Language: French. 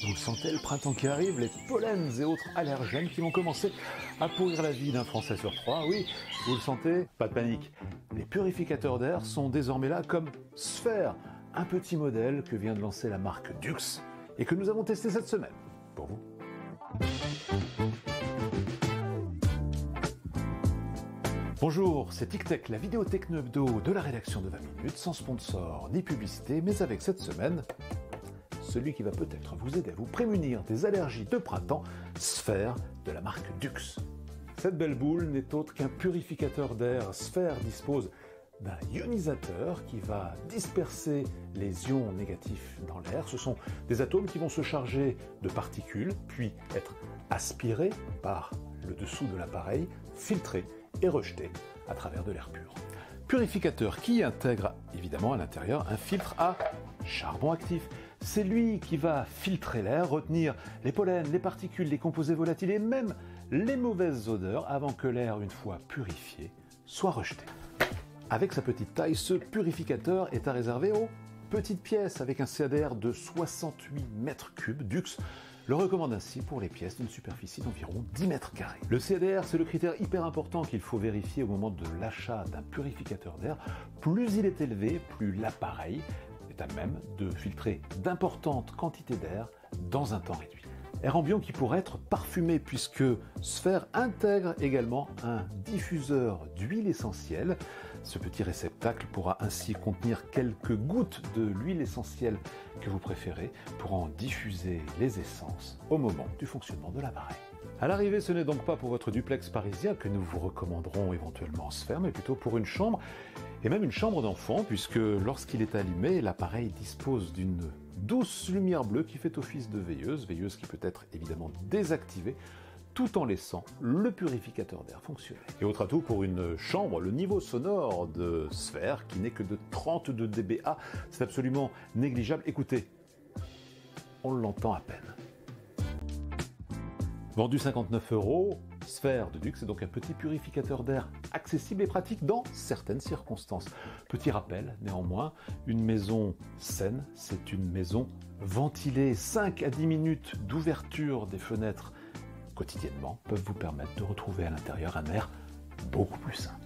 Vous le sentez, le printemps qui arrive, les pollens et autres allergènes qui vont commencer à pourrir la vie d'un Français sur 3. Oui, vous le sentez? Pas de panique. Les purificateurs d'air sont désormais là comme Sphère, un petit modèle que vient de lancer la marque Dux et que nous avons testé cette semaine. Pour vous. Bonjour, c'est TicTech, la vidéo techno hebdo de la rédaction de 20 minutes, sans sponsor ni publicité, mais avec cette semaine, celui qui va peut-être vous aider à vous prémunir des allergies de printemps, Sphère de la marque Dux. Cette belle boule n'est autre qu'un purificateur d'air. Sphère dispose d'un ionisateur qui va disperser les ions négatifs dans l'air. Ce sont des atomes qui vont se charger de particules, puis être aspirés par le dessous de l'appareil, filtrés et rejetés à travers de l'air pur. Purificateur qui intègre évidemment à l'intérieur un filtre à charbon actif. C'est lui qui va filtrer l'air, retenir les pollens, les particules, les composés volatiles et même les mauvaises odeurs avant que l'air, une fois purifié, soit rejeté. Avec sa petite taille, ce purificateur est à réserver aux petites pièces avec un CADR de 68 mètres cubes. Dux le recommande ainsi pour les pièces d'une superficie d'environ 10 mètres carrés. Le CADR, c'est le critère hyper important qu'il faut vérifier au moment de l'achat d'un purificateur d'air. Plus il est élevé, plus l'appareil est à même de filtrer d'importantes quantités d'air dans un temps réduit. Air ambiant qui pourrait être parfumé puisque Sphère intègre également un diffuseur d'huile essentielle. Ce petit réceptacle pourra ainsi contenir quelques gouttes de l'huile essentielle que vous préférez pour en diffuser les essences au moment du fonctionnement de l'appareil. À l'arrivée, ce n'est donc pas pour votre duplex parisien que nous vous recommanderons éventuellement Sphère, mais plutôt pour une chambre et même une chambre d'enfant puisque lorsqu'il est allumé, l'appareil dispose d'une douce lumière bleue qui fait office de veilleuse qui peut être évidemment désactivée tout en laissant le purificateur d'air fonctionner. Et autre atout pour une chambre, le niveau sonore de Sphère qui n'est que de 32 dBA, c'est absolument négligeable. Écoutez, on l'entend à peine. Vendu 59 €, Sphère de Dux est donc un petit purificateur d'air accessible et pratique dans certaines circonstances. Petit rappel, néanmoins, une maison saine, c'est une maison ventilée. 5 à 10 minutes d'ouverture des fenêtres quotidiennement peuvent vous permettre de retrouver à l'intérieur un air beaucoup plus sain.